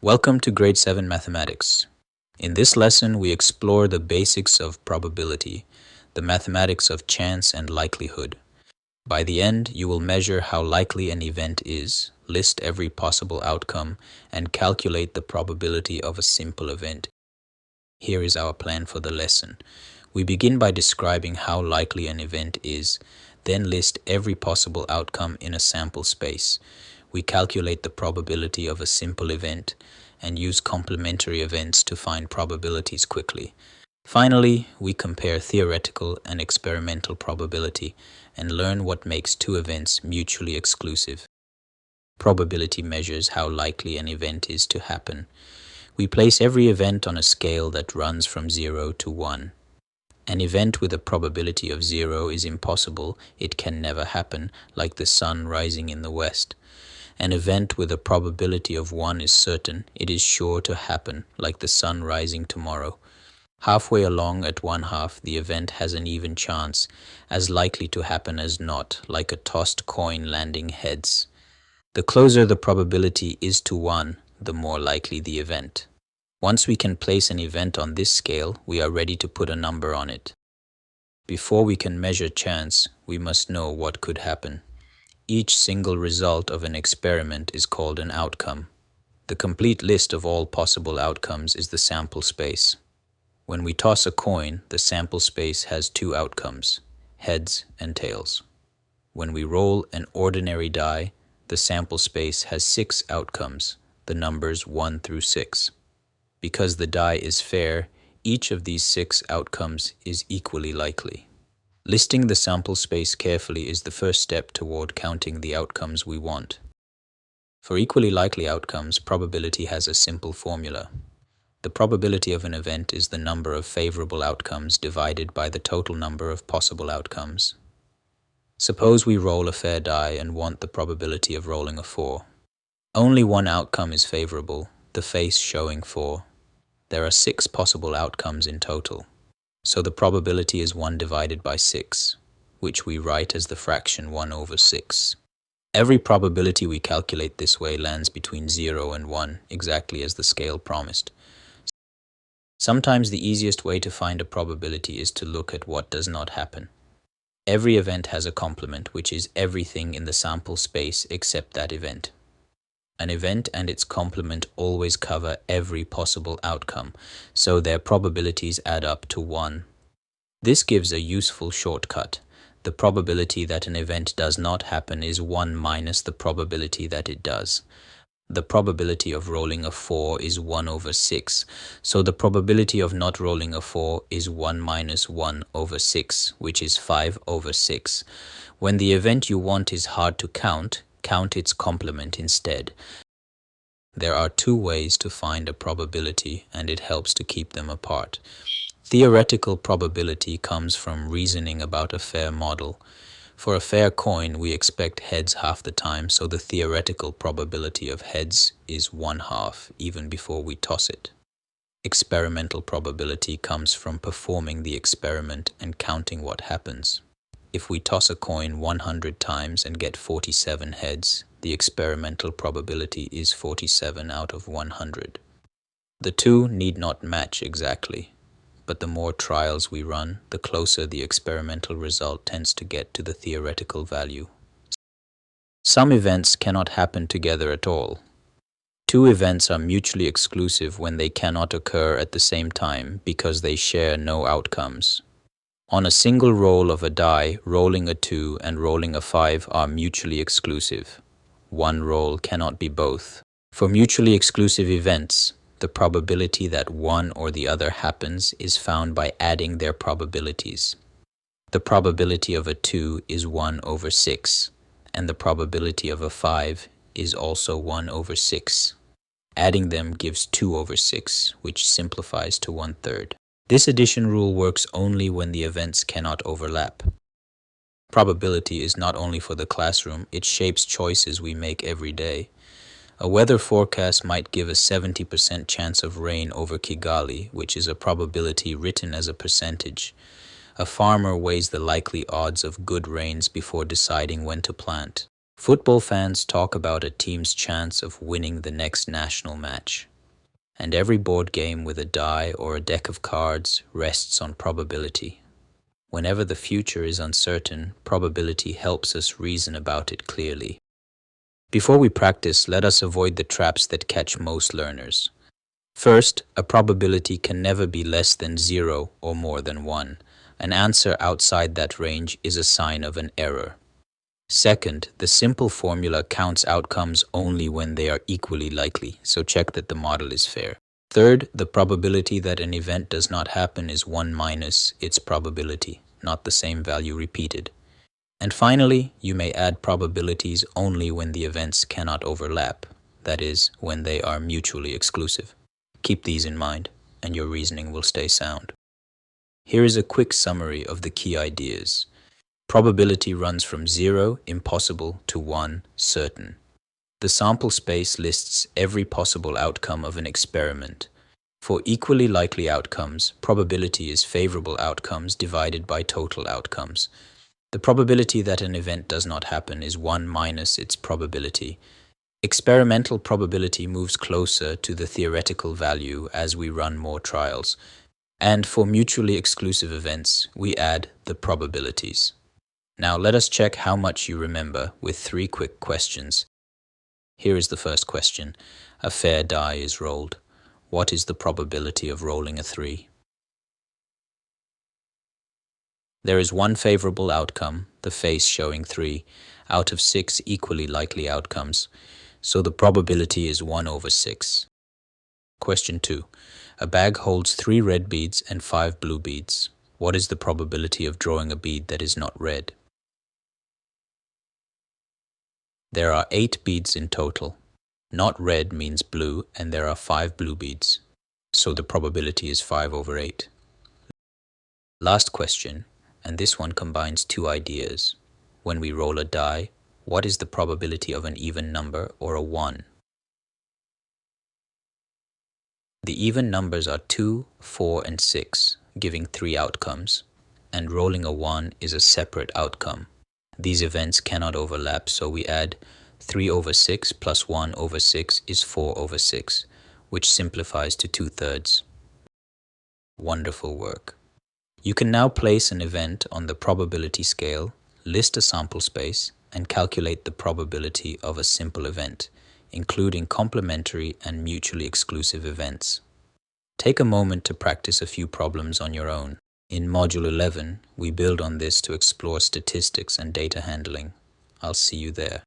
Welcome to Grade 7 Mathematics. In this lesson, we explore the basics of probability, the mathematics of chance and likelihood. By the end, you will measure how likely an event is, list every possible outcome, and calculate the probability of a simple event. Here is our plan for the lesson. We begin by describing how likely an event is, then list every possible outcome in a sample space. We calculate the probability of a simple event and use complementary events to find probabilities quickly. Finally, we compare theoretical and experimental probability and learn what makes two events mutually exclusive. Probability measures how likely an event is to happen. We place every event on a scale that runs from 0 to 1. An event with a probability of 0 is impossible, it can never happen, like the sun rising in the west. An event with a probability of 1 is certain, it is sure to happen, like the sun rising tomorrow. Halfway along at 1/2, the event has an even chance, as likely to happen as not, like a tossed coin landing heads. The closer the probability is to 1, the more likely the event. Once we can place an event on this scale, we are ready to put a number on it. Before we can measure chance, we must know what could happen. Each single result of an experiment is called an outcome. The complete list of all possible outcomes is the sample space. When we toss a coin, the sample space has two outcomes, heads and tails. When we roll an ordinary die, the sample space has 6 outcomes, the numbers 1 through 6. Because the die is fair, each of these 6 outcomes is equally likely. Listing the sample space carefully is the first step toward counting the outcomes we want. For equally likely outcomes, probability has a simple formula. The probability of an event is the number of favorable outcomes divided by the total number of possible outcomes. Suppose we roll a fair die and want the probability of rolling a 4. Only one outcome is favorable, the face showing 4. There are 6 possible outcomes in total. So the probability is 1 divided by 6, which we write as the fraction 1/6. Every probability we calculate this way lands between 0 and 1, exactly as the scale promised. Sometimes the easiest way to find a probability is to look at what does not happen. Every event has a complement, which is everything in the sample space except that event. An event and its complement always cover every possible outcome, so their probabilities add up to 1. This gives a useful shortcut. The probability that an event does not happen is 1 minus the probability that it does. The probability of rolling a 4 is 1/6, so the probability of not rolling a 4 is 1 minus 1/6, which is 5/6. When the event you want is hard to count, count its complement instead. There are 2 ways to find a probability, and it helps to keep them apart. Theoretical probability comes from reasoning about a fair model. For a fair coin, we expect heads half the time, so the theoretical probability of heads is 1/2, even before we toss it. Experimental probability comes from performing the experiment and counting what happens. If we toss a coin 100 times and get 47 heads, the experimental probability is 47 out of 100. The two need not match exactly, but the more trials we run, the closer the experimental result tends to get to the theoretical value. Some events cannot happen together at all. 2 events are mutually exclusive when they cannot occur at the same time because they share no outcomes. On a single roll of a die, rolling a 2 and rolling a 5 are mutually exclusive. One roll cannot be both. For mutually exclusive events, the probability that one or the other happens is found by adding their probabilities. The probability of a 2 is 1/6, and the probability of a 5 is also 1/6. Adding them gives 2/6, which simplifies to 1/3. This addition rule works only when the events cannot overlap. Probability is not only for the classroom, it shapes choices we make every day. A weather forecast might give a 70% chance of rain over Kigali, which is a probability written as a percentage. A farmer weighs the likely odds of good rains before deciding when to plant. Football fans talk about a team's chance of winning the next national match. and every board game with a die or a deck of cards rests on probability. Whenever the future is uncertain, probability helps us reason about it clearly. Before we practice, let us avoid the traps that catch most learners. First, a probability can never be less than 0 or more than 1. An answer outside that range is a sign of an error. Second, the simple formula counts outcomes only when they are equally likely, so check that the model is fair. Third, the probability that an event does not happen is 1 minus its probability, not the same value repeated. And finally, you may add probabilities only when the events cannot overlap, that is, when they are mutually exclusive. Keep these in mind, and your reasoning will stay sound. Here is a quick summary of the key ideas. Probability runs from 0, impossible, to 1, certain. The sample space lists every possible outcome of an experiment. For equally likely outcomes, probability is favorable outcomes divided by total outcomes. The probability that an event does not happen is 1 minus its probability. Experimental probability moves closer to the theoretical value as we run more trials. And for mutually exclusive events, we add the probabilities. Now let us check how much you remember with 3 quick questions. Here is the first question. A fair die is rolled. What is the probability of rolling a 3? There is one favorable outcome, the face showing 3, out of 6 equally likely outcomes, so the probability is 1 over 6. Question 2. A bag holds 3 red beads and 5 blue beads. What is the probability of drawing a bead that is not red? There are 8 beads in total. Not red means blue, and there are 5 blue beads, so the probability is 5 over 8. Last question, and this one combines 2 ideas. When we roll a die, what is the probability of an even number or a 1? The even numbers are 2, 4, and 6, giving 3 outcomes, and rolling a 1 is a separate outcome. These events cannot overlap, so we add 3 over 6 plus 1 over 6 is 4 over 6, which simplifies to 2/3. Wonderful work. You can now place an event on the probability scale, list a sample space, and calculate the probability of a simple event, including complementary and mutually exclusive events. Take a moment to practice a few problems on your own. In Module 11, we build on this to explore statistics and data handling. I'll see you there.